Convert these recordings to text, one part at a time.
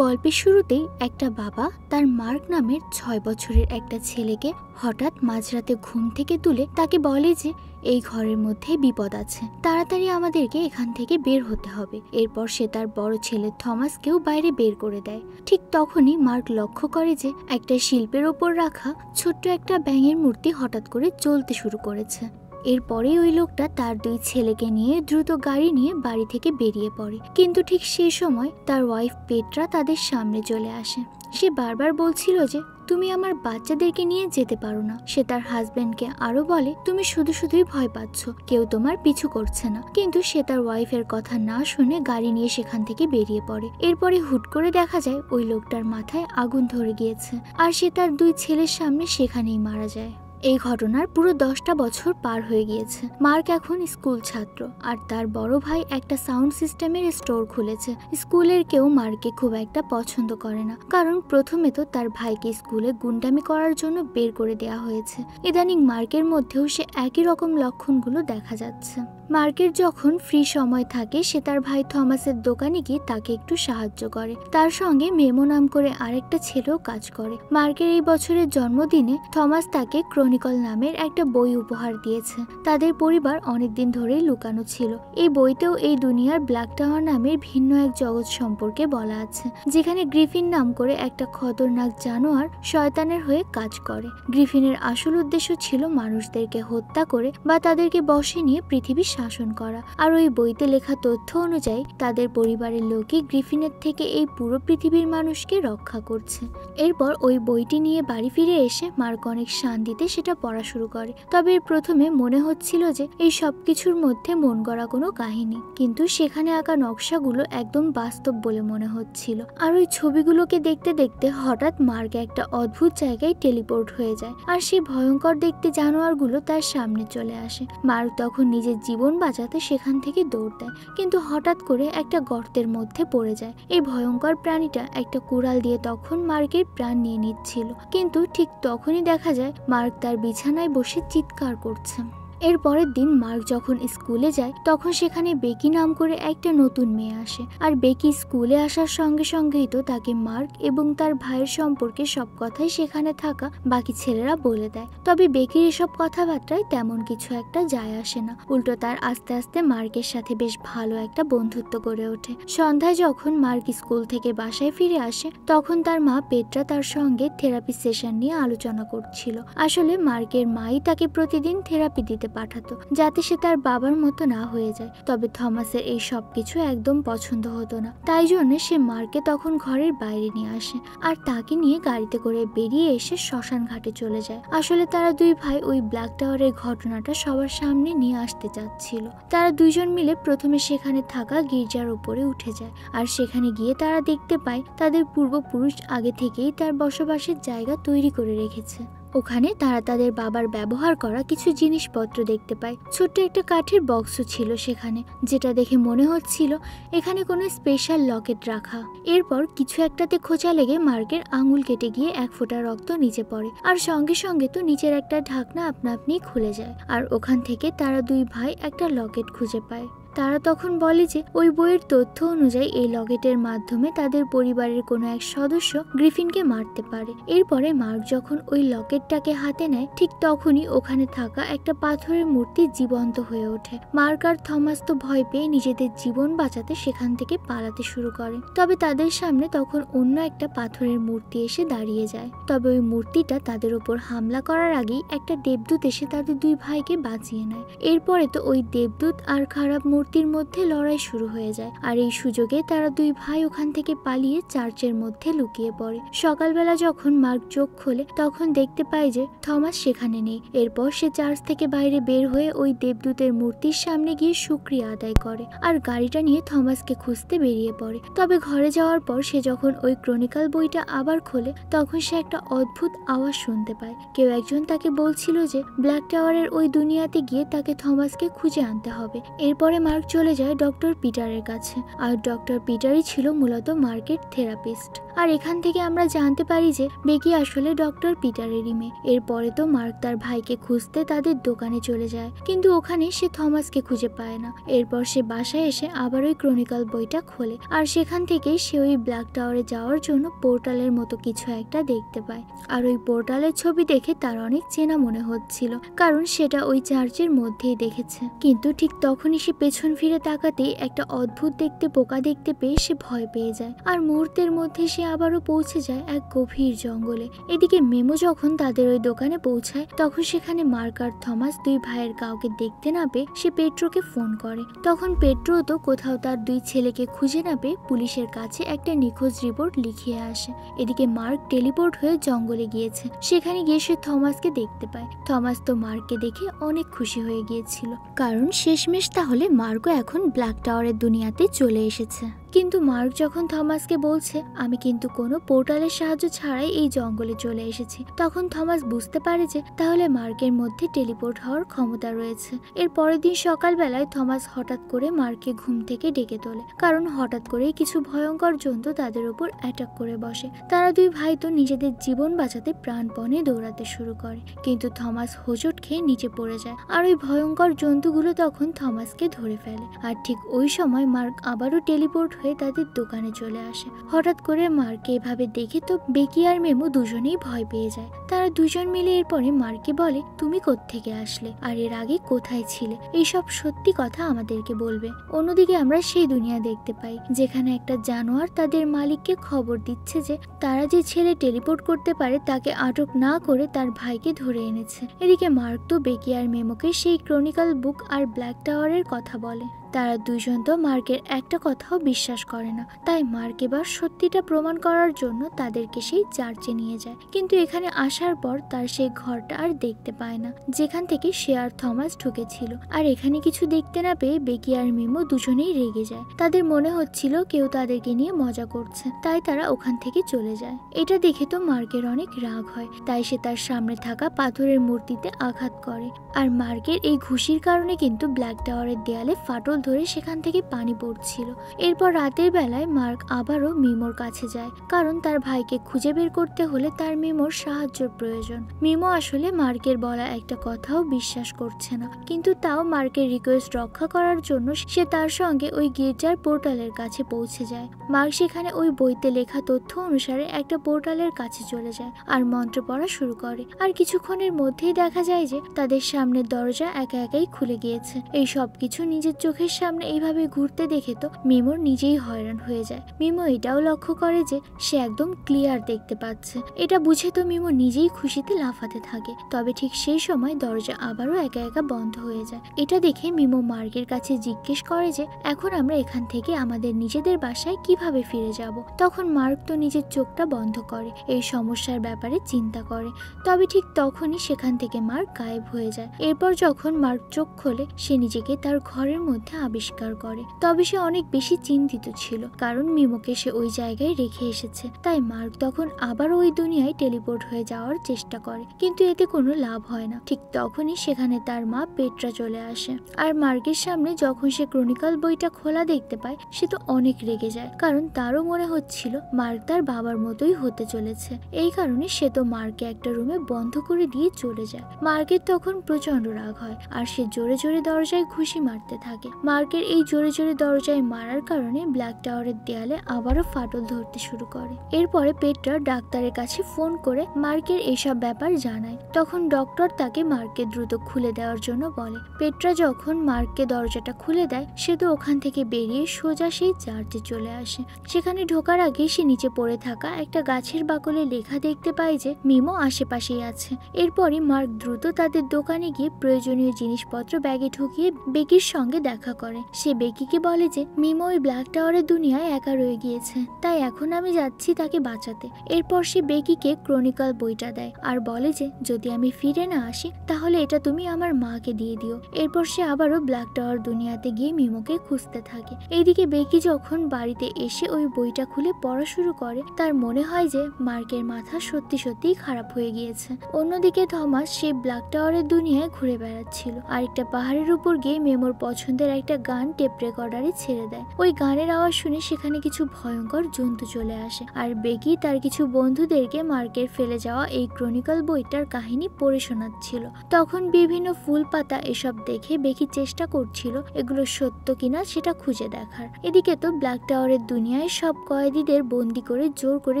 গল্পের শুরুতেই একটা বাবা তার মার্ক নামের ৬ বছরের একটা ছেলেকে হঠাৎ মাঝরাতে ঘুম থেকে তুলে তাকে বলে যে এই ঘরের মধ্যে বিপদ আছে, তাড়াতাড়ি আমাদেরকে এখান থেকে বের হতে হবে। এরপর সে তার বড় ছেলে থমাসকেও বাইরে বের করে দেয়। ঠিক তখনই মার্ক লক্ষ্য করে যে একটা শিল্পের ওপর রাখা ছোট্ট একটা ব্যাঙের মূর্তি হঠাৎ করে জ্বলতে শুরু করেছে। এরপরেই ওই লোকটা তার 2 ছেলেকে নিয়ে দ্রুত গাড়ি নিয়ে বাড়ি থেকে বেরিয়ে পড়ে। কিন্তু ঠিক সেই সময় তার ওয়াইফ পেট্রা তাদের সামনে চলে আসে। সে বারবার বলছিল যে তুমি আমার বাচ্চাদেরকে নিয়ে যেতে পারো না। সে তার হাজবেন্ডকে আরো বলে তুমি শুধুই ভয় পাচ্ছ, কেউ তোমার পিছু করছে না। কিন্তু সে তার ওয়াইফের কথা না শুনে গাড়ি নিয়ে সেখান থেকে বেরিয়ে পড়ে। এরপরে হুট করে দেখা যায় ওই লোকটার মাথায় আগুন ধরে গিয়েছে আর সে তার 2 ছেলের সামনে সেখানেই মারা যায়। এই ঘটনার পুরো 10টা বছর পার হয়ে গিয়েছে। মার্ক এখন স্কুল ছাত্র আর তার বড় ভাই একটা সাউন্ড সিস্টেমের স্টোর খুলেছে। স্কুলের কেউ মার্ককে খুব একটা পছন্দ করে না, কারণ প্রথমে তো তার ভাইকে স্কুলে গুন্ডামি করার জন্য বের করে দেওয়া হয়েছে। ইদানিং মার্কের মধ্যেও সে একই রকম লক্ষণগুলো দেখা যাচ্ছে। মার্কের যখন ফ্রি সময় থাকে সে তার ভাই থমাসের দোকানে গিয়ে তাকে একটু সাহায্য করে। তার সঙ্গে মেমো নাম করে আরেকটা ছেলেও কাজ করে। মার্কের এই বছরের জন্মদিনে থমাস তাকে ক্রনিকল নামের একটা বই উপহার দিয়েছে। তাদের পরিবার অনেকদিন ধরেই লুকানো ছিল। এই বইতেও এই দুনিয়ার ব্ল্যাক টাওয়ার নামের ভিন্ন এক জগৎ সম্পর্কে বলা আছে, যেখানে গ্রিফিন নাম করে একটা খতরনাক জানোয়ার শয়তানের হয়ে কাজ করে। গ্রিফিনের আসল উদ্দেশ্য ছিল মানুষদেরকে হত্যা করে বা তাদেরকে বশে নিয়ে পৃথিবী শাসন করা। আর ওই বইতে লেখা তথ্য অনুযায়ী তাদের পরিবারের লোকই গ্রিফিনের থেকে এই পুরো পৃথিবীর মানুষকে রক্ষা করছে। এরপর ওই বইটি নিয়ে বাড়ি ফিরে এসে মার্ক অনেক শান্তিতে সেটা পড়া শুরু করে। তবে প্রথমে মনে হচ্ছিল যে এই সব কিছুর মধ্যে মন গড়া কোনো কাহিনী, কিন্তু সেখানে আঁকা নকশাগুলো একদম বাস্তব বলে মনে হচ্ছিল। আর ওই ছবিগুলোকে দেখতে দেখতে হঠাৎ মার্ক একটা অদ্ভুত জায়গায় টেলিপোর্ট হয়ে যায় আর সেই ভয়ঙ্কর দেখতে জানোয়ারগুলো তার সামনে চলে আসে। মার্ক তখন নিজের জীবন বাঁচাতে সেখান থেকে দৌড় দেয়, কিন্তু হঠাৎ করে একটা গর্তের মধ্যে পড়ে যায়। এই ভয়ঙ্কর প্রাণীটা একটা কুড়াল দিয়ে তখন মার্কের প্রাণ নিয়ে নিচ্ছিল, কিন্তু ঠিক তখনই দেখা যায় মার্ক তার বিছানায় বসে চিৎকার করছে। এর পরের দিন মার্ক যখন স্কুলে যায় তখন সেখানে বেকি নাম করে একটা নতুন মেয়ে আসে। আর বেকি স্কুলে আসার সঙ্গে সঙ্গেই তো তাকে মার্ক এবং তার ভাইয়ের সম্পর্কে সব কথাই সেখানে থাকা বাকি ছেলেরা বলে দেয়। তবে বেকির এসব কথাবার্তায় তেমন কিছু একটা যায় আসে না, উল্টো তার আস্তে আস্তে মার্কের সাথে বেশ ভালো একটা বন্ধুত্ব গড়ে ওঠে। সন্ধ্যায় যখন মার্ক স্কুল থেকে বাসায় ফিরে আসে তখন তার মা পেট্রা তার সঙ্গে থেরাপি সেশন নিয়ে আলোচনা করছিল। আসলে মার্কের মাই তাকে প্রতিদিন থেরাপি দিতে পাঠাতো, যাতে সে তার বাবার মতো না হয়ে যায়। তবে থমাসের এই সব কিছু একদম পছন্দ হতো না, তাই জন্য সে মার্ককে তখন ঘরের বাইরে নিয়ে আসে আর তাকে নিয়ে গাড়িতে করে বেরিয়ে এসে শ্মশান ঘাটে চলে যায়। আসলে তারা 2 ভাই ওই ব্ল্যাক টাওয়ারের ঘটনাটা সবার সামনে নিয়ে আসতে চাচ্ছিল। তারা 2 জন মিলে প্রথমে সেখানে থাকা গির্জার উপরে উঠে যায় আর সেখানে গিয়ে তারা দেখতে পায় তাদের পূর্বপুরুষ আগে থেকেই তার বসবাসের জায়গা তৈরি করে রেখেছে। ওখানে তারা তাদের বাবার ব্যবহার করা কিছু জিনিসপত্র দেখতে পায়। ছোট্ট একটা কাঠের বক্সও ছিল সেখানে, যেটা দেখে মনে হচ্ছিল এখানে কোনো স্পেশাল লকেট রাখা। এরপর কিছু একটাতে খোঁচা লেগে মার্কের আঙুল কেটে গিয়ে 1 ফোঁটা রক্ত নিচে পড়ে আর সঙ্গে সঙ্গে তো নিচের একটা ঢাকনা আপনা আপনি খুলে যায়। আর ওখান থেকে তারা 2 ভাই একটা লকেট খুঁজে পায়। তারা তখন বলে যে ওই বইয়ের তথ্য অনুযায়ী এই লকেটের মাধ্যমে তাদের পরিবারের কোনো এক সদস্য গ্রিফিনকে মারতে পারে। এরপরে মার্ক যখন ওই লকেটটাকে হাতে নেয় ঠিক তখনই ওখানে থাকা একটা পাথরের মূর্তি জীবন্ত হয়ে ওঠে। মার্ক আর থমাস তো ভয় পেয়ে নিজেদের জীবন বাঁচাতে সেখান থেকে পালাতে শুরু করে। তবে তাদের সামনে তখন অন্য একটা পাথরের মূর্তি এসে দাঁড়িয়ে যায়। তবে ওই মূর্তিটা তাদের উপর হামলা করার আগেই একটা দেবদূত এসে তাদের 2 ভাইকে বাঁচিয়ে নেয়। এরপরে তো ওই দেবদূত আর খারাপ মূর্তির মধ্যে লড়াই শুরু হয়ে যায় আর এই সুযোগে তারা 2 ভাই ওখান থেকে পালিয়ে চার্চের মধ্যে লুকিয়ে পড়ে। সকালবেলা যখন মার্ক চোখ খোলে তখন দেখতে পায় যে থমাস সেখানে নেই। এরপর সে চার্চ থেকে বাইরে বের হয়ে ওই দেবদূতের মূর্তির সামনে গিয়ে শুকরিয়া আদায় করে আর গাড়িটা নিয়ে থমাসকে খুঁজতে বেরিয়ে পড়ে। তবে ঘরে যাওয়ার পর সে যখন ওই ক্রনিকল বইটা আবার খোলে তখন সে একটা অদ্ভুত আওয়াজ শুনতে পায়। কেউ একজন তাকে বলছিল যে ব্ল্যাক টাওয়ারের ওই দুনিয়াতে গিয়ে তাকে থমাসকে খুঁজে আনতে হবে। এরপরে মার্ক চলে যায় ডক্টর পিটারের কাছে। আর ডক্টর পিটারই ছিল মূলত মার্কের থেরাপিস্ট। আর এখান থেকে আমরা জানতে পারি যে বেকি আসলে ডক্টর পিটারেরই মেয়ে। এরপরে তো মার্ক তার ভাইকে খুঁজতে তাদের দোকানে চলে যায়, কিন্তু ওখানে সে থমাসকে খুঁজে পায় না। এরপর সে বাসায় এসে আবার ওই ক্রনিকল বইটা খোলে, আর সেখান থেকে সে ওই ব্ল্যাক টাওয়ারে যাওয়ার জন্য পোর্টালের মতো কিছু একটা দেখতে পায়। আর ওই পোর্টালের ছবি দেখে তার অনেক চেনা মনে হচ্ছিল, কারণ সেটা ওই চার্চের মধ্যেই দেখেছে। কিন্তু ঠিক তখনই সে পেছন ফিরে তাকাতেই একটা অদ্ভুত দেখতে পোকা দেখতে পেয়ে সে ভয় পেয়ে যায়। আর মুহূর্তের মধ্যে সে আবারও পৌঁছে যায় এক গভীর জঙ্গলে। এদিকে মেমো যখন তাদের ওই দোকানে পৌঁছায়, তখন সেখানে মার্ক আর থমাস দুই ভাইয়ের কাউকে দেখতে না পেয়ে সে পেট্রোকে ফোন করে। তখন পেট্রো তো কোথাও তার দুই ছেলেকে খুঁজে না পেয়ে পুলিশের কাছে একটা নিখোঁজ রিপোর্ট লিখিয়ে আসে। এদিকে মার্ক টেলিপোর্ট হয়ে জঙ্গলে গিয়েছে। সেখানে গিয়ে সে থমাসকে দেখতে পায়। থমাস তো মার্ককে দেখে অনেক খুশি হয়ে গিয়েছিল, কারণ শেষমেশ তাহলে মার্কও এখন ব্ল্যাক টাওয়ারের দুনিয়াতে চলে এসেছে। কিন্তু মার্ক যখন থমাসকে বলছে আমি কিন্তু কোনো পোর্টালের সাহায্য ছাড়াই এই জঙ্গলে চলে এসেছি, তখন থমাস বুঝতে পারে যে তাহলে মার্কের মধ্যে টেলিপোর্ট হওয়ার ক্ষমতা রয়েছে। এর পরের দিন সকালবেলায় থমাস হঠাৎ করে মার্ককে ঘুম থেকে ডেকে তোলে, কারণ হঠাৎ করেই কিছু ভয়ঙ্কর জন্তু তাদের উপর অ্যাটাক করে বসে। তারা দুই ভাই তো নিজেদের জীবন বাঁচাতে প্রাণপণে দৌড়াতে শুরু করে, কিন্তু থমাস হোঁচট খেয়ে নিচে পড়ে যায়। আর ওই ভয়ঙ্কর জন্তুগুলো তখন থমাসকে ধরে ফেলে। আর ঠিক ওই সময় মার্ক আবারও টেলিপোর্ট হয়ে তাদের দোকানে চলে আসে। হঠাৎ করে মার্ককে এভাবে দেখে তো বেকি আর মেমো দুজনেই ভয় পেয়ে যায়। তারা দুজন মিলে এরপরে মার্ককে বলে তুমি কোত্থেকে আসলে, আর এর আগে কোথায় ছিলে, এইসব সত্যি কথা আমাদেরকে বলবে। অন্যদিকে আমরা সেই দুনিয়া দেখতে পাই যেখানে একটা জানোয়ার তাদের মালিককে খবর দিচ্ছে যে তারা যে ছেলে টেলিপোর্ট করতে পারে তাকে আটক না করে তার ভাইকে ধরে এনেছে। এদিকে মার্ক তো বেকি আর মেমোকে সেই ক্রনিকল বুক আর ব্ল্যাক টাওয়ারের কথা বলে। তারা দুজন তো মার্কের একটা কথাও বিশ্বাস করে না, তাই মার্ক এবার সত্যিটা প্রমাণ করার জন্য তাদেরকে সেই চার্চে নিয়ে যায়। কিন্তু এখানে আসার পর তার সেই ঘরটা আর দেখতে পায় না যেখান থেকে সে আর থমাস ঢুকেছিল। আর এখানে কিছু দেখতে না পেয়ে বেকি আর মিমো দুজনেই রেগে যায়। তাদের মনে হচ্ছিল কেউ তাদেরকে নিয়ে মজা করছে, তাই তারা ওখান থেকে চলে যায়। এটা দেখে তো মার্কের অনেক রাগ হয়, তাই সে তার সামনে থাকা পাথরের মূর্তিতে আঘাত করে। আর মার্কের এই ঘুষির কারণে কিন্তু ব্ল্যাক টাওয়ারের দেয়ালে ফাটল ধরে সেখান থেকে পানি পড়ছিল। এরপর রাতের বেলায় মার্ক আবারও মিমোর কাছে যায়, কারণ তার ভাইকে খুঁজে বের করতে হলে তার মিমোর সাহায্যের প্রয়োজন। মিমো আসলে মার্কের বলা একটা কথাও বিশ্বাস করছে না, কিন্তু তাও মার্কের রিকোয়েস্ট রক্ষা করার জন্য সে তার সঙ্গে ওই গির্জার পোর্টালের কাছে পৌঁছে যায়। মার্ক সেখানে ওই বইতে লেখা তথ্য অনুসারে একটা পোর্টালের কাছে চলে যায় আর মন্ত্র পড়া শুরু করে। আর কিছুক্ষণের মধ্যেই দেখা যায় যে তাদের সামনের দরজা একা একাই খুলে গিয়েছে। এই সবকিছু নিজের চোখের সামনে এইভাবে ঘুরতে দেখে তো মিমোর নিজেই হয়রান হয়ে যায়। মিমো এটাও লক্ষ্য করে যে সে একদম ক্লিয়ার দেখতে পাচ্ছে। এটা বুঝে তো মিমো নিজেই খুশিতে লাফাতে থাকে। তবে ঠিক সেই সময় দরজা আবারও একা একা বন্ধ হয়ে যায়। এটা দেখে মিমো মার্কের কাছে জিজ্ঞেস করে যে এখন আমরা এখান থেকে আমাদের নিজেদের বাসায় কিভাবে ফিরে যাব। তখন মার্ক তো নিজের চোখটা বন্ধ করে এই সমস্যার ব্যাপারে চিন্তা করে। তবে ঠিক তখনই সেখান থেকে মার্ক গায়েব হয়ে যায়। এরপর যখন মার্ক চোখ খোলে সে নিজেকে তার ঘরের মধ্যে আবিষ্কার করে। তবে সে অনেক বেশি চিন্তিত ছিল, কারণ মিমোকে সে ওই জায়গায় রেখে এসেছে। তাই মার্ক তখন আবার ওই দুনিয়ায় টেলিপোর্ট হয়ে যাওয়ার চেষ্টা করে, কিন্তু এতে কোনো লাভ হয় না। ঠিক তখনই সেখানে তার মা পেট্রা চলে আসে। আর মার্কের সামনে যখন সে ক্রনিকল বইটা খোলা দেখতে পায় সে তো অনেক রেগে যায়, কারণ তারও মনে হচ্ছিল মার্ক তার বাবার মতোই হতে চলেছে। এই কারণে সে তো মার্ককে একটা রুমে বন্ধ করে দিয়ে চলে যায়। মার্কের তখন প্রচন্ড রাগ হয় আর সে জোরে জোরে দরজায় ঘুষি মারতে থাকে। মার্কের এই জোরে জোরে দরজায় মারার কারণে ব্ল্যাক টাওয়ারের দেয়ালে আবারও ফাটল ধরতে শুরু করে। এরপরে পেট্রা ডাক্তারের কাছে ফোন করে মার্কের এসব ব্যাপার জানায়। তখন ডক্টর তাকে মার্ককে দ্রুত খুলে দেওয়ার জন্য বলে। পেট্রা যখন মার্ককে দরজাটা খুলে দেয় সে তো ওখান থেকে বেরিয়ে সোজা সেই চার্চে চলে আসে। সেখানে ঢোকার আগে সে নিচে পড়ে থাকা একটা গাছের বাকলে লেখা দেখতে পায় যে মিমো আশেপাশেই আছে। এরপরই মার্ক দ্রুত তাদের দোকানে গিয়ে প্রয়োজনীয় জিনিসপত্র ব্যাগে ঢুকিয়ে বেকির সঙ্গে দেখা করে। সে বেকিকে বলে যে মিমো ওই ব্ল্যাক টাওয়ারের দুনিয়ায় একা রয়ে গিয়েছে, তাই এখন আমি যাচ্ছি তাকে বাঁচাতে। এরপর সে বেকিকে ক্রনিকল বইটা দেয় আর বলে যে যদি আমি ফিরে না আসি তাহলে এটা তুমি আমার মাকে দিয়ে দিও। এরপর সে আবারও ব্ল্যাক টাওয়ার দুনিয়াতে গিয়ে মিমোকে খুঁজতে থাকে। এইদিকে বেকি যখন বাড়িতে এসে ওই বইটা খুলে পড়া শুরু করে তার মনে হয় যে মার্কের মাথা সত্যি সত্যিই খারাপ হয়ে গিয়েছে। অন্যদিকে থমাস সে ব্ল্যাক টাওয়ারের দুনিয়ায় ঘুরে বেড়াচ্ছিল আর একটা পাহাড়ের উপর গিয়ে মেমোর পছন্দের একটা একটা গান টেপ রেকর্ডারে ছেড়ে দেয়। ওই গানের আওয়াজ শুনে সেখানে কিছু ভয়ঙ্কর জন্তু চলে আসে, আর বেকি তার কিছু বন্ধুদেরকে মার্কের ফেলে যাওয়া এই ক্রনিকল বইটার কাহিনী পড়ে শোনাচ্ছিল। তখন বিভিন্ন ফুল পাতা এসব দেখে বেকি চেষ্টা করছিল এগুলো সত্য কিনা সেটা খুঁজে দেখার। এদিকে তো ব্ল্যাক টাওয়ারের দুনিয়ায় সব কয়েদিদের বন্দি করে জোর করে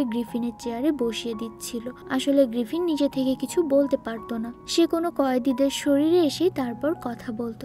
গ্রিফিনের চেয়ারে বসিয়ে দিচ্ছিল। আসলে গ্রিফিন নিজে থেকে কিছু বলতে পারতো না, সে কোনো কয়েদিদের শরীরে এসে তারপর কথা বলতো।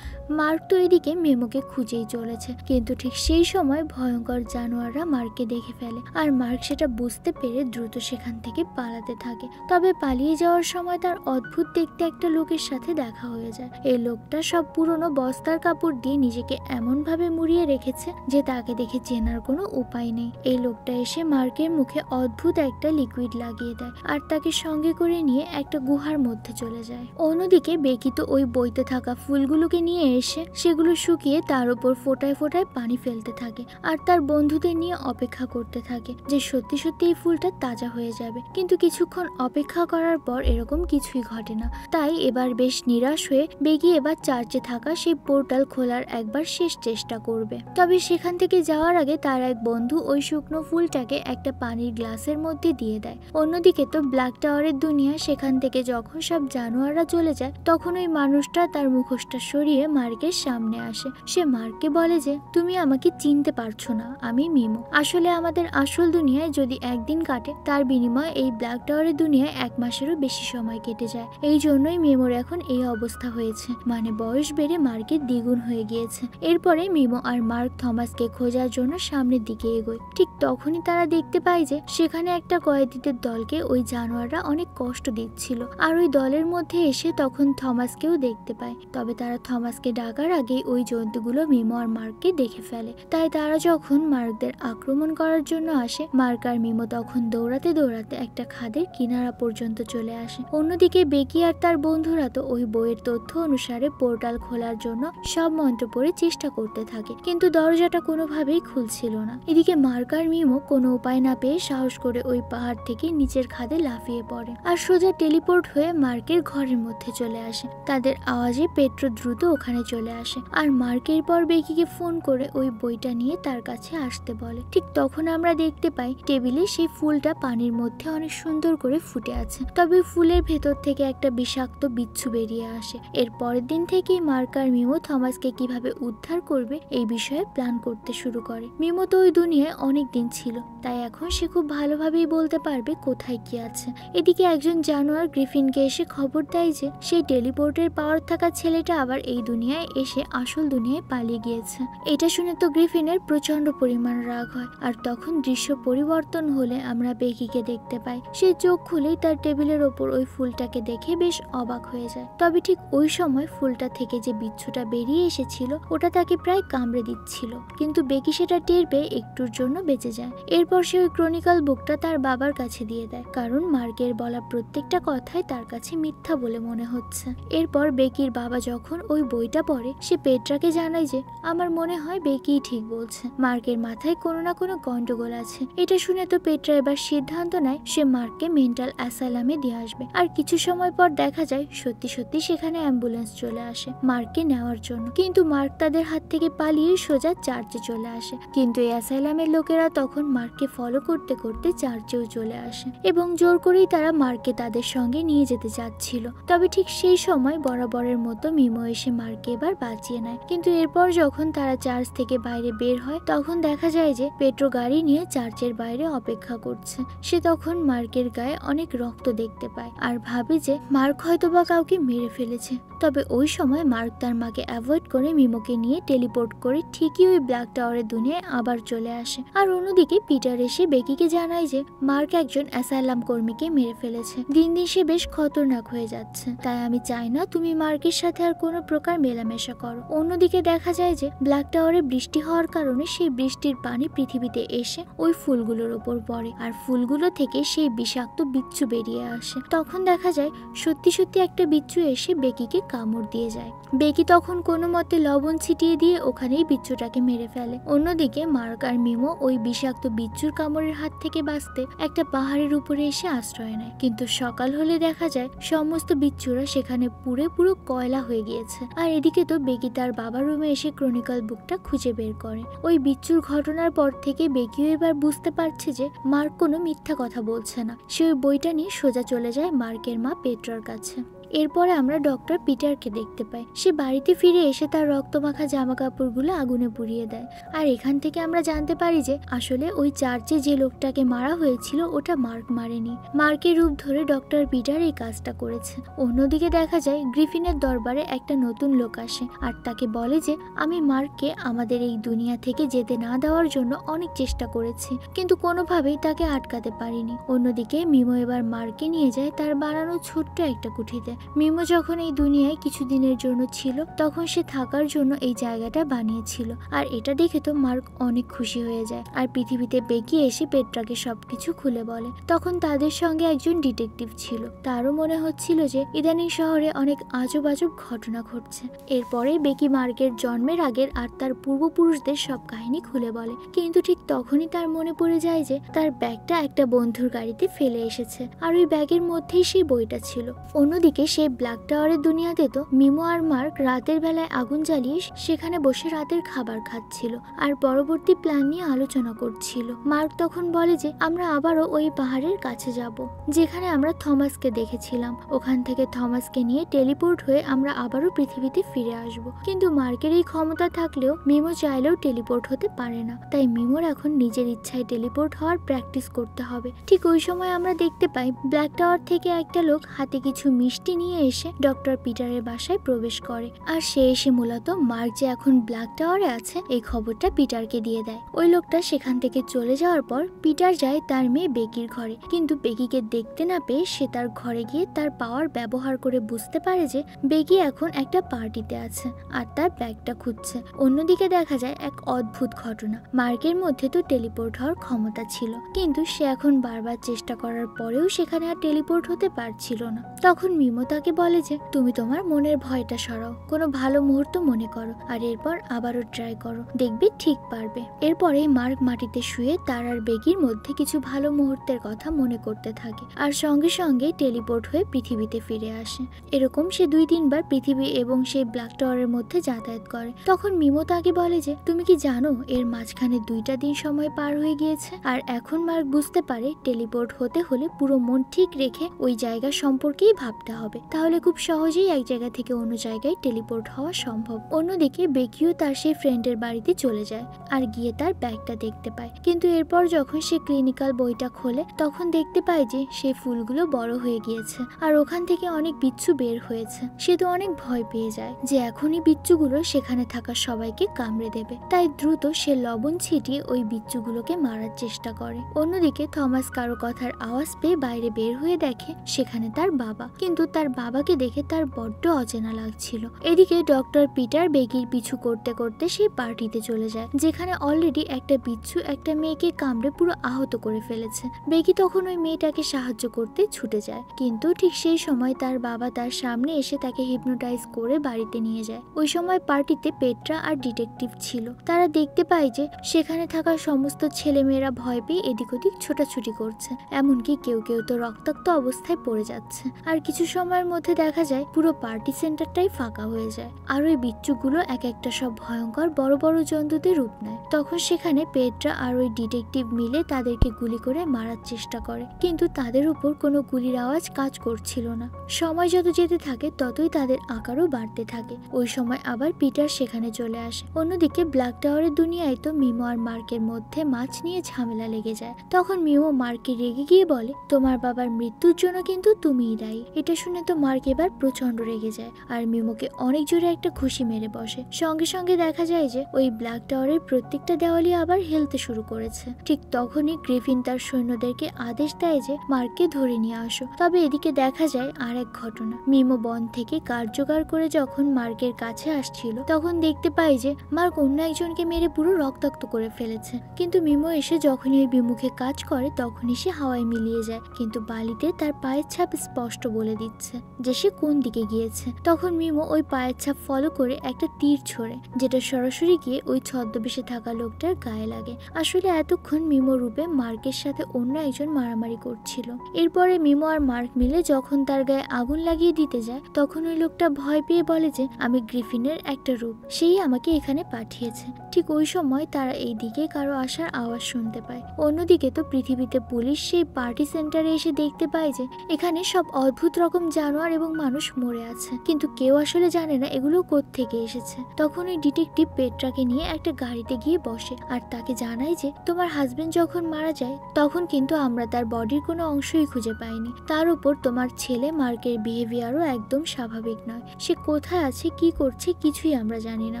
মার্ক তো এদিকে মেমোকে খুঁজেই চলেছে, কিন্তু ঠিক সেই সময় ভয়ঙ্কর জানোয়াররা মার্ককে দেখে ফেলে, আর মার্ক সেটা বুঝতে পেরে দ্রুত সেখান থেকে পালাতে থাকে। তবে পালিয়ে যাওয়ার সময় তার অদ্ভুত দেখতে একটা লোকের সাথে দেখা হয়ে যায়। এই লোকটা সব পুরনো বস্তার কাপড় দিয়ে নিজেকে এমন ভাবে মুড়িয়ে রেখেছে যে তাকে দেখে চেনার কোনো উপায় নেই। এই লোকটা এসে মার্কের মুখে অদ্ভুত একটা লিকুইড লাগিয়ে দেয় আর তাকে সঙ্গে করে নিয়ে একটা গুহার মধ্যে চলে যায়। অন্যদিকে বেকি তো ওই বইতে থাকা ফুলগুলোকে নিয়ে এসে সেগুলো শুকিয়ে তার উপর ফোটায় ফোটায় পানি ফেলতে থাকে, আর তার বন্ধুদের নিয়ে অপেক্ষা করতে থাকে যে সত্যি সত্যি এই ফুলটা তাজা হয়ে যাবে। কিন্তু কিছুক্ষণ অপেক্ষা করার পর এরকম কিছুই ঘটে না। তাই এবার বেশ নিরাশ হয়ে বেকি এবার চার্চে থাকা সেই পোর্টাল খোলার একবার শেষ চেষ্টা করবে। তবে সেখান থেকে যাওয়ার আগে তার এক বন্ধু ওই শুকনো ফুলটাকে একটা পানির গ্লাসের মধ্যে দিয়ে দেয়। অন্যদিকে তো ব্ল্যাক টাওয়ারের দুনিয়া সেখান থেকে যখন সব জানোয়াররা চলে যায় তখন ওই মানুষটা তার মুখোশটা সরিয়ে মার্কের সামনে আসে। সে মার্ককে বলে যে তুমি আমাকে চিনতে পারছো না, আমি মিমো। আসলে আমাদের আসল দুনিয়ায় যদি একদিন কাটে তার বিনিময়ে এই ব্ল্যাক টাওয়ারের দুনিয়ায় 1 মাসেরও বেশি সময় কেটে যায়। এই জন্যই মিমোর এখন এই অবস্থা হয়েছে, মানে বয়স বেড়ে মার্কের দ্বিগুণ হয়ে গিয়েছে। এরপরে মিমো আর মার্ক থমাসকে খোঁজার জন্য সামনের দিকে এগোয়। ঠিক তখনই তারা দেখতে পায় যে সেখানে একটা কয়েদিদের দলকে ওই জানোয়াররা অনেক কষ্ট দিচ্ছিল, আর ওই দলের মধ্যে এসে তখন থমাসকেও দেখতে পায়। তবে তারা থমাসকে ডাকার আগেই ওই জন্তুগুলো মিমো আর মার্ককে দেখে ফেলে। তাই তারা যখন মার্কদের আক্রমণ করার জন্য আসে, মার্ক আর মিমো তখন দৌড়াতে দৌড়াতে একটা খাদের কিনারা পর্যন্ত চলে আসে। অন্যদিকে বেকি আর তার বন্ধুরা তো ওই বইয়ের তথ্য অনুসারে পোর্টাল খোলার জন্য সব মন্ত্র পড়ে চেষ্টা করতে থাকে, কিন্তু দরজাটা কোনোভাবেই খুলছিল না। এদিকে মার্ক আর মিমো কোনো উপায় না পেয়ে সাহস করে ওই পাহাড় থেকে নিচের খাদে লাফিয়ে পড়ে আর সোজা টেলিপোর্ট হয়ে মার্কের ঘরের মধ্যে চলে আসে। তাদের আওয়াজে পেট্রো দ্রুত ওখানে চলে আসে আর মার্কের পর বেকিকে ফোন করে ওই বইটা নিয়ে তার কাছে আসতে বলে। ঠিক তখন আমরা দেখতে পাই টেবিলে সেই ফুলটা পানির মধ্যে অনেক সুন্দর করে ফুটে আছে, তবে ফুলের ভেতর থেকে একটা বিষাক্ত বিচ্ছু বেরিয়ে আসে। এর পরের দিন থেকেই মার্ক আর মিমো থমাসকে কিভাবে উদ্ধার করবে এই বিষয়ে প্ল্যান করতে শুরু করে। মিমো তো ওই দুনিয়ায় অনেক দিন ছিল, তাই এখন সে খুব ভালোভাবেই বলতে পারবে কোথায় কি আছে। এদিকে একজন জানোয়ার গ্রিফিনকে এসে খবর দেয় যে সেই টেলিপোর্টের পাওয়ার থাকা ছেলেটা আবার এই দুনিয়ায় এসে আসল দুনিয়ায় পালিয়ে গিয়েছে। এটা শুনে তো গ্রিফিনের প্রচন্ড পরিমাণ রাগ হয়, আর তখন দৃশ্য পরিবর্তন হলে আমরা বেকিকে দেখতে পাই। সে চোখ খুলেই তার টেবিলের ওপর ওই ফুলটাকে দেখে বেশ অবাক হয়ে যায়। তবে ঠিক ওই সময় ফুলটা থেকে যে বিচ্ছুটা বেরিয়ে এসেছিল ওটা তাকে প্রায় কামড়ে দিচ্ছিল, কিন্তু বেকি সেটা টের পেয়ে একটুর জন্য বেঁচে যায়। এরপর সে ওই ক্রনিকল বুকটা তার বাবার কাছে দিয়ে দেয়, কারণ মার্কের বলা প্রত্যেকটা কথাই তার কাছে মিথ্যা বলে মনে হচ্ছে। এরপর বেকির বাবা যখন ওই বইটা পড়ে সে পেট্রাকে জানায় যে আমার মনে হয় বেকিই ঠিক বলছে, মার্কের মাথায় কোনো না কোনো গন্ডগোল আছে। এটা শুনে তো পেট্রা এবার সিদ্ধান্ত নেয় সে মার্ককে মেন্টাল অ্যাসাইলামে দিয়ে আসবে। আর কিছু সময় পর দেখা যায় সত্যি সত্যি সেখানে অ্যাম্বুলেন্স চলে আসে মার্ককে নেওয়ার জন্য, কিন্তু মার্ক তাদের হাত থেকে পালিয়ে সোজা চার্চে চলে আসে। কিন্তু এই অ্যাসাইলামের লোকেরা তখন মার্ককে ফলো করতে করতে চার্চেও চলে আসে এবং জোর করেই তারা মার্ককে তাদের সঙ্গে নিয়ে যেতে চাচ্ছিল। তবে ঠিক সেই সময় বরাবরের মতো মিমো এসে মার্ককে এবার বাঁচিয়ে নেয়। কিন্তু এরপর যখন তারা চার্চ থেকে বাইরে বের হয় তখন দেখা যায় যে পেট্রো গাড়ি নিয়ে চার্চের বাইরে অপেক্ষা করছে। সে তখন মার্কের গায়ে অনেক রক্ত দেখতে পায় আর ভাবে যে মার্ক হয়তোবা কাউকে মেরে ফেলেছে। তবে ওই সময় মার্ক তার মাকে অ্যাভয়েড করে মিমোকে নিয়ে টেলিপোর্ট করে ঠিকই ওই ব্ল্যাক টাওয়ারের দুনিয়ায় আবার চলে আসে। আর অন্যদিকে পিটার এসে বেকিকে জানায় যে মার্ক একজন অ্যাসাইলাম কর্মীকে মেরে ফেলেছে। দিন দিন সে বেশ খতরনাক হয়ে যাচ্ছে, তাই আমি চাই না তুমি মার্কের সাথে আর কোনো প্রকার মেলামেশা করো। অন্যদিকে দেখা যায় যে ব্ল্যাক টাওয়ারে বৃষ্টি হওয়ার কারণে সেই বৃষ্টির পানি পৃথিবীতে এসে ওই ফুলগুলোর ওপর পড়ে আর ফুলগুলো থেকে সেই বিষাক্ত বিচ্ছু বেরিয়ে আসে। তখন দেখা যায় সত্যি সত্যি একটা বিচ্ছু এসে বেকিকে কামড় দিয়ে যায়। বেকি তখন কোনো মতে লবণ ছিটিয়ে দিয়ে ওখানেই বিচ্ছুটাকে মেরে ফেলে। অন্যদিকে মার্ক আর মিমো ওই বিষাক্ত বিচ্ছুর কামড়ের হাত থেকে বাঁচতে একটা পাহাড়ের উপরে এসে আশ্রয় নেয়, কিন্তু সকাল হলে দেখা যায় সমস্ত বিচ্ছুরা সেখানে পুরো কয়লা হয়ে গিয়েছে। আর এদিকে তো বেকি তার বাবার রুমে এসে ক্রনিকল বুকটা খুঁজে বের করে। ওই বিচ্ছুর ঘটনার পর থেকে বেকিও এবার বুঝতে পারছে যে মার্ক কোনো মিথ্যা কথা বলছে না। সে ওই বইটা নিয়ে সোজা চলে যায় মার্কের মা পেট্রার কাছে। এরপরে আমরা ডক্টর পিটারকে দেখতে পাই। সে বাড়িতে ফিরে এসে তার রক্তমাখা জামা কাপড়গুলো আগুনে পুড়িয়ে দেয়। আর এখান থেকে আমরা জানতে পারি যে আসলে ওই চার্চে যে লোকটাকে মারা হয়েছিল ওটা মার্ক মারেনি। মার্কের রূপ ধরে ডক্টর পিটার এই কাজটা করেছে। অন্যদিকে দেখা যায় গ্রিফিনের দরবারে একটা নতুন লোক আসে আর তাকে বলে যে আমি মার্ককে আমাদের এই দুনিয়া থেকে যেতে না দেওয়ার জন্য অনেক চেষ্টা করেছি, কিন্তু কোনোভাবেই তাকে আটকাতে পারিনি। অন্যদিকে মিমো এবার মার্ককে নিয়ে যায় তার বানানো ছোট্ট একটা কুঠিতে। মিমো যখন এই দুনিয়ায় কিছুদিনের জন্য ছিল তখন সে থাকার জন্য এই জায়গাটা বানিয়েছিল। আর এটা দেখে তো মার্ক অনেক খুশি হয়ে যায়। আর পৃথিবীতে বেকি এসে পেট্রাকে সবকিছু খুলে বলে। তখন তাদের সঙ্গে একজন ডিটেকটিভ ছিল। তারও মনে হচ্ছিল যে ইদানিং শহরে অনেক আজব আজব ঘটনা ঘটছে। এরপরে বেকি মার্কের জন্মের আগের আর তার পূর্বপুরুষদের সব কাহিনী খুলে বলে। কিন্তু ঠিক তখনই তার মনে পড়ে যায় যে তার ব্যাগটা একটা বন্ধুর গাড়িতে ফেলে এসেছে আর ওই ব্যাগের মধ্যেই সেই বইটা ছিল। অন্যদিকে সেই ব্ল্যাক টাওয়ারের দুনিয়াতে তো মিমো আর মার্ক রাতের বেলায় আগুন জ্বালিয়ে সেখানে বসে রাতের খাবার খাচ্ছিল আর পরবর্তী প্ল্যান নিয়ে আলোচনা করছিল। মার্ক তখন বলে যে আমরা আবারও ওই পাহাড়ের কাছে যাব যেখানে আমরা থমাসকে দেখেছিলাম। ওখান থেকে থমাসকে নিয়ে টেলিপোর্ট হয়ে আমরা আবারও পৃথিবীতে ফিরে আসব। কিন্তু মার্কের এই ক্ষমতা থাকলেও মিমো চাইলেও টেলিপোর্ট হতে পারে না। তাই মিমোর এখন নিজের ইচ্ছায় টেলিপোর্ট হওয়ার প্র্যাকটিস করতে হবে। ঠিক ওই সময় আমরা দেখতে পাই ব্ল্যাক টাওয়ার থেকে একটা লোক হাতে কিছু মিষ্টি নিয়ে এসে ডক্টর পিটারের বাসায় প্রবেশ করে। আর সে এসে মূলত মার্ক যে এখন ব্ল্যাক টাওয়ারে আছে এই খবরটা পিটারকে দিয়ে দেয়। ওই লোকটা সেখান থেকে চলে যাওয়ার পর পিটার যায় তার মেয়ে বেকির ঘরে। কিন্তু বেকিকে দেখতে না পেয়ে সে তার ঘরে গিয়ে তার পাওয়ার ব্যবহার করে বুঝতে পারে যে বেকি এখন একটা পার্টিতে আছে আর তার ব্যাগটা খুঁজছে। অন্যদিকে দেখা যায় এক অদ্ভুত ঘটনা। মার্কের মধ্যে তো টেলিপোর্ট হওয়ার ক্ষমতা ছিল, কিন্তু সে এখন বারবার চেষ্টা করার পরেও সেখানে আর টেলিপোর্ট হতে পারছিল না। তখন মিমো তাকে বলে যে তুমি তোমার মনের ভয়টা সরাও, কোনো ভালো মুহূর্ত মনে করো আর এরপর আবারও ট্রাই করো, দেখবে ঠিক পারবে। এরপরে মার্ক মাটিতে শুয়ে তার আর বেগির মধ্যে কিছু ভালো মুহূর্তের কথা মনে করতে থাকে আর সঙ্গে সঙ্গে টেলিপোর্ট হয়ে পৃথিবীতে ফিরে আসে। এরকম সে 2-3 বার পৃথিবী এবং সেই ব্ল্যাক টাওয়ারের মধ্যে যাতায়াত করে। তখন মিমো তাকে বলে যে তুমি কি জানো এর মাঝখানে 2টা দিন সময় পার হয়ে গিয়েছে। আর এখন মার্ক বুঝতে পারে টেলিপোর্ট হতে হলে পুরো মন ঠিক রেখে ওই জায়গা সম্পর্কেই ভাবতে হবে, তাহলে খুব সহজেই এক জায়গা থেকে অন্য জায়গায় টেলিপোর্ট হওয়া সম্ভব। অন্যদিকে বেকিও তার সেই ফ্রেন্ডের বাড়িতে চলে যায় আর গিয়ে তার ব্যাগটা দেখতে পায়। কিন্তু এরপর যখন সে ক্লিনিক্যাল বইটা খোলে তখন দেখতে পায় যে সেই ফুলগুলো বড় হয়ে গিয়েছে আর ওখান থেকে অনেক বিচ্ছু বের হয়েছে। সে তো অনেক ভয় পেয়ে যায় যে এখনই বিচ্ছুগুলো সেখানে থাকা সবাইকে কামড়ে দেবে। তাই দ্রুত সে লবণ ছিটিয়ে ওই বিচ্ছুগুলোকে মারার চেষ্টা করে। অন্যদিকে থমাস কারো কথার আওয়াজ পেয়ে বাইরে বের হয়ে দেখে সেখানে তার বাবা, কিন্তু তার বাবাকে দেখে তার বড্ড অচেনা লাগছিল। এদিকে ডক্টর পিটার বেগির পিছু করতে করতে সেই পার্টিতে চলে যায় যেখানে অলরেডি একটা বিচ্ছু একটা মেয়েকে কামড়ে পুরো আহত করে ফেলেছে। বেগি তখন ওই মেয়েটাকে সাহায্য করতে ছুটে যায়, কিন্তু ঠিক সেই সময় তার বাবা তার সামনে এসে তাকে হিপনোটাইজ করে বাড়িতে নিয়ে যায়। ওই সময় পার্টিতে পেট্রা আর ডিটেকটিভ ছিল। তারা দেখতে পায় যে সেখানে থাকা সমস্ত ছেলেমেয়েরা ভয় পেয়ে এদিক ওদিক ছোটাছুটি করছে, এমনকি কেউ কেউ তো রক্তাক্ত অবস্থায় পড়ে যাচ্ছে। আর কিছু সময়ের মধ্যে দেখা যায় পুরো পার্টি সেন্টারটাই ফাঁকা হয়ে যায় আর ওই বিচ্ছুগুলো এক একটা সব ভয়ঙ্কর বড় বড় জন্তুদের রূপ নেয়। তখন সেখানে পেট্রা আর ওই ডিটেকটিভ মিলে তাদেরকে গুলি করে মারার চেষ্টা করে, কিন্তু তাদের উপর কোনো গুলির আওয়াজ কাজ করছিল না। সময় যত যেতে থাকে ততই তাদের আকারও বাড়তে থাকে। ওই সময় আবার পিটার সেখানে চলে আসে। অন্যদিকে ব্ল্যাক টাওয়ারের দুনিয়ায় তো মিমো আর মার্কের মধ্যে মাছ নিয়ে ঝামেলা লেগে যায়। তখন মিমো মার্ককে রেগে গিয়ে বলে তোমার বাবার মৃত্যুর জন্য কিন্তু তুমিই দায়ী। এটা শুনে তো মার্ক এবার প্রচন্ড রেগে যায় আর মিমোকে অনেক জোরে একটা খুশি মেরে বসে। সঙ্গে সঙ্গে দেখা যায় যে ওই ব্ল্যাক টাওয়ারের প্রত্যেকটা দেওয়ালই আবার হেলতে শুরু করেছে। ঠিক তখনই গ্রিফিন তার সৈন্যদেরকে আদেশ দেয় যে মার্ককে ধরে নিয়ে আসো। তবে এদিকে দেখা যায় আর এক ঘটনা। মিমো বন থেকে কাঠ জোগাড় করে যখন মার্কের কাছে আসছিল তখন দেখতে পাই যে মার্ক অন্য একজনকে মেরে পুরো রক্তাক্ত করে ফেলেছে। কিন্তু মিমো এসে যখনই ওই বিমুখে কাজ করে তখনই সে হাওয়ায় মিলিয়ে যায়, কিন্তু বালিতে তার পায়ের ছাপ স্পষ্ট বলে দিচ্ছে আছে যে সে কোন দিকে গিয়েছে। তখন মিমো ওই পায়ের ছাপ ফলো করে একটা তীর ছোড়ে, যেটা সরাসরি গিয়ে ওই ছদ্মবেশে থাকা লোকটার গায়ে লাগে। আসলে এতক্ষণ মিমো রূপে মার্কের সাথে অন্য একজন মারামারি করছিল। এরপরে মিমো আর মার্ক মিলে যখন তার গায়ে আগুন লাগিয়ে দিতে যায়, তখন ওই লোকটা ভয় পেয়ে বলে যে আমি গ্রিফিনের একটা রূপ, সেই আমাকে এখানে পাঠিয়েছে। ঠিক ওই সময় তারা এই দিকে কারো আসার আওয়াজ শুনতে পায়। অন্যদিকে তো পৃথিবীতে পুলিশ সেই পার্টি সেন্টারে এসে দেখতে পায় যে এখানে সব অদ্ভুত রকম জানোয়ার এবং মানুষ মরে আছে, কিন্তু কেউ আসলে জানে না এগুলো কোত্থেকে এসেছে। তখন ওই ডিটেকটিভ পেট্রাকে নিয়ে একটা গাড়িতে গিয়ে বসে আর তাকে জানায় যে তোমার হাজবেন্ড যখন মারা যায় তখন কিন্তু আমরা তার বডির কোনো অংশই খুঁজে পাইনি। তার উপর তোমার ছেলে মার্কের বিহেভিয়ারও একদম স্বাভাবিক নয়, সে কোথায় আছে কি করছে কিছুই আমরা জানি না।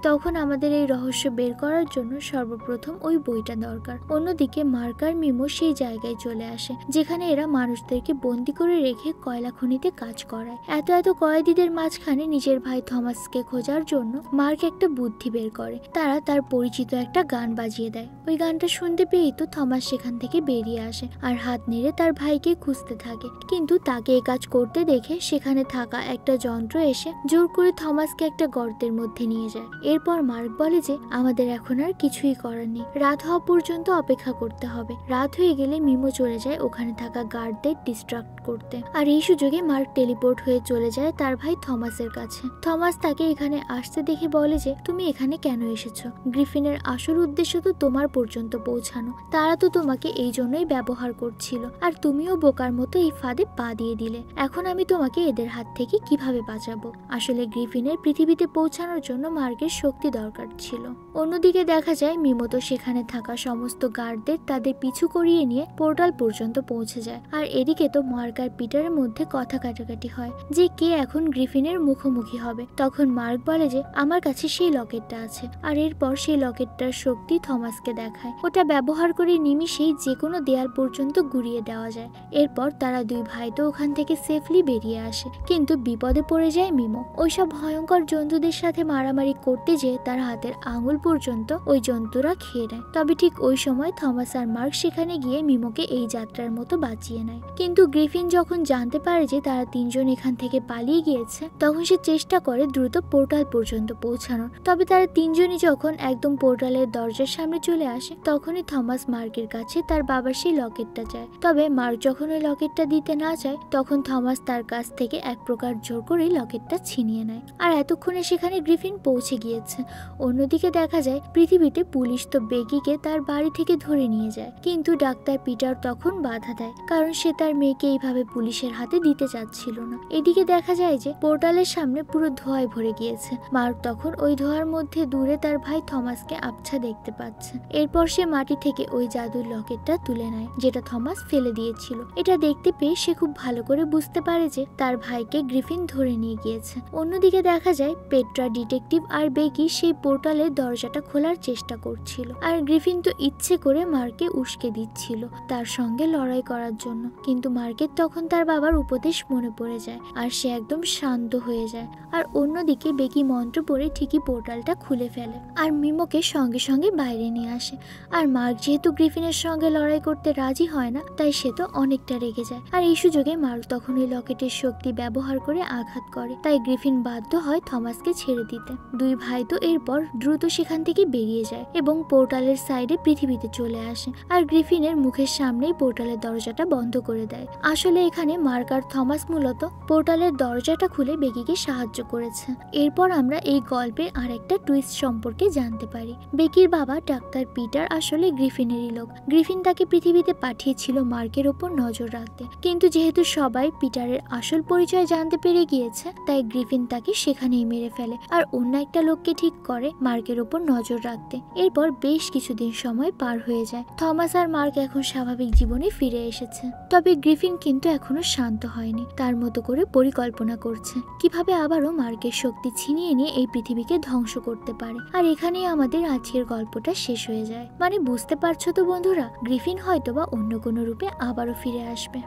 তখন আমাদের এই রহস্য বের করার জন্য সর্বপ্রথম ওই বইটা দরকার। অন্যদিকে মার্ক আর মিমো সেই জায়গায় চলে আসে যেখানে এরা মানুষদেরকে বন্দি করে রেখে কয়লা খনিতে কাজ করায়। এত কয়েদিদের মাঝখানে নিজের ভাই থমাসকে খোঁজার জন্য মার্ক একটা বুদ্ধি বের করে। তারা তার পরিচিত একটা গান বাজিয়ে দেয়। ওই গানটা শুনতে পেয়েই তো থমাস সেখান থেকে বেরিয়ে আসে আর হাত নেড়ে তার ভাইকে খুঁজতে থাকে, কিন্তু তাকে এই কাজ করতে দেখে সেখানে থাকা একটা যন্ত্র এসে জোর করে থমাসকে একটা গর্তের মধ্যে নিয়ে যায়। এরপর মার্ক বলে যে আমাদের এখন আর কিছুই করার নেই, রাত হওয়া পর্যন্ত অপেক্ষা করতে হবে। রাত হয়ে গেলে মিমো চলে যায় ওখানে থাকা গার্ডদের ডিস্ট্রাক্ট করতে, আর এই সুযোগে মার্ক টেলিপোর্ট হয়ে চলে যায় তার ভাই থমাসের কাছে। থমাস তাকে এখানে আসতে দেখে বলে যে তুমি এখানে কেন এসেছো? গ্রিফিনের আসল উদ্দেশ্য তো তোমার পর্যন্ত পৌঁছানো, তারা তো তোমাকে এই জন্যই ব্যবহার করছিল, আর তুমিও বোকার মতো এই ফাঁদে পা দিয়ে দিলে। এখন আমি তোমাকে এদের হাত থেকে কিভাবে বাঁচাবো? আসলে গ্রিফিনের পৃথিবীতে পৌঁছানোর জন্য মার্কের শক্তি দরকার ছিল। অন্যদিকে দেখা যায় মিমো তো সেখানে থাকা সমস্ত গার্ডদের তাদের পিছু করিয়ে নিয়ে পোর্টাল পর্যন্ত পৌঁছে যায়, আর এদিকে তো মার্ক আর পিটারের মধ্যে কথা কাটাকাটি হয় যে কে এখন গ্রিফিনের মুখোমুখি হবে। তখন মার্ক বলে যে আমার কাছে সেই লকেটটা আছে, আর এরপর সেই লকেটটার শক্তি থমাসকে দেখায়। ওটা ব্যবহার করে নিমিষেই যে কোনো দেয়াল পর্যন্ত গুড়িয়ে দেওয়া যায়। এরপর তারা দুই ভাই তো ওখান থেকে সেফলি বেরিয়ে আসে, কিন্তু বিপদে পড়ে যায় মিমো। ওইসব ভয়ঙ্কর জন্তুদের সাথে মারামারি করতে যেয়ে তার হাতের আঙুল পর্যন্ত ওই জন্তুরা খেয়ে নেয়। তবে ঠিক ওই সময় থমাস আর মার্ক সেখানে গিয়ে মিমোকে এই যাত্রার মতো বাঁচিয়ে নেয়। কিন্তু গ্রিফিন যখন জানতে পারে যে তারা তিনজন এখান থেকে পালিয়ে গিয়েছে, তখন সে চেষ্টা করে দ্রুত পোর্টাল পর্যন্ত পৌঁছানোর। তবে তারা তিনজনই যখন একদম পোর্টালের দরজার সামনে চলে আসে, তখনই থমাস মার্কের কাছে তার বাবার সেই লকেটটা চায়। তবে মার্ক যখন ওই লকেটটা দিতে না চায়, তখন থমাস তার কাছ থেকে এক প্রকার জোর করে লকেটটা ছিনিয়ে নেয়। আর এতক্ষণে সেখানে গ্রিফিন পৌঁছে গিয়েছে। অন্যদিকে দেখা যায় পৃথিবীতে পুলিশ তো বেকিকে তার বাড়ি থেকে ধরে নিয়ে যায়, কিন্তু ডাক্তার পিটার তখন বাধা দেয়, কারণ সে তার মেয়েকে এইভাবে পুলিশের হাতে দিতে চাচ্ছিল না। এদিকে দেখা যায় যে পোর্টালের সামনে পুরো ধোঁয়ায় ভরে গিয়েছে। মার্ক তখন ওই ধোঁয়ার মধ্যে দূরে তার ভাই থমাসকে আবছা দেখতে পাচ্ছে। এরপর সে মাটি থেকে ওই জাদুর লকেটটা তুলে নেয় যেটা থমাস ফেলে দিয়েছিল। এটা দেখতে পেয়ে সে খুব ভালো করে বুঝতে পারে যে তার ভাইকে গ্রিফিন ধরে নিয়ে গিয়েছে। অন্যদিকে দেখা যায় পেট্রা, ডিটেকটিভ আর বেকি সেই পোর্টালের দরজাটা খোলার চেষ্টা করছিল, আর গ্রিফিন তো ইচ্ছে করে মার্কে উস্কে দিচ্ছিল তার সঙ্গে লড়াই করার জন্য। কিন্তু মার্কের তখন তার বাবার উপদেশ মনে পড়ে যায় আর সে একদম শান্ত হয়ে যায়। আর অন্যদিকে বেকি মন্ত্র পড়ে ঠিকই পোর্টালটা খুলে ফেলে আর মিমোকে সঙ্গে সঙ্গে বাইরে নিয়ে আসে। আর মার্ক যেহেতু গ্রিফিনের সঙ্গে লড়াই করতে রাজি হয় না, তাই সে তো অনেকটা রেগে যায়। আর এই সুযোগে মার্ক তখন ওই লকেটের শক্তি ব্যবহার করে আঘাত করে, তাই গ্রিফিন বাধ্য হয় থমাসকে ছেড়ে দিতে। দুই ভাই তো এরপর দ্রুত সেখান থেকে বেরিয়ে যায় এবং পোর্টালের সাইডে পৃথিবীতে চলে আসে, আর গ্রিফিনের মুখের সামনেই পোর্টালের দরজাটা বন্ধ করে দেয়। আসলে এখানে মার্ক আর থমাস মূলত পোর্টালের দরজাটা খুলে বেকিকে সাহায্য করেছে। এরপর আমরা এই গল্পের আরেকটা টুইস্ট সম্পর্কে জানতে পারি। বেকির বাবা ডাক্তার পিটার আসলে গ্রিফিনেরই লোক। গ্রিফিন তাকে পৃথিবীতে পাঠিয়েছিল মার্কের ওপর নজর রাখতে, কিন্তু যেহেতু সবাই পিটারের আসল পরিচয় জানতে পেরে গিয়েছে, তাই গ্রিফিন তাকে সেখানেই মেরে ফেলে আর অন্য একটা লোককে ঠিক করে মার্কের ওপর নজর রাখতে। এরপর বেশ কিছুদিন সময় পার হয়ে যায়। থমাস আর মার্ক এখন স্বাভাবিক জীবনে ফিরে এসেছে। তবে গ্রিফিন কিন্তু এখনো শান্ত হয়নি, তার মতো করে পরিকল্পনা করছে কিভাবে আবারও মার্কের শক্তি ছিনিয়ে নিয়ে এই পৃথিবীকে ধ্বংস করতে পারে। আর এখানেই আমাদের আজকের গল্পটা শেষ হয়ে যায়। মানে বুঝতে পারছো তো বন্ধুরা, গ্রিফিন হয়তোবা অন্য কোনো রূপে আবারও ফিরে আসবে।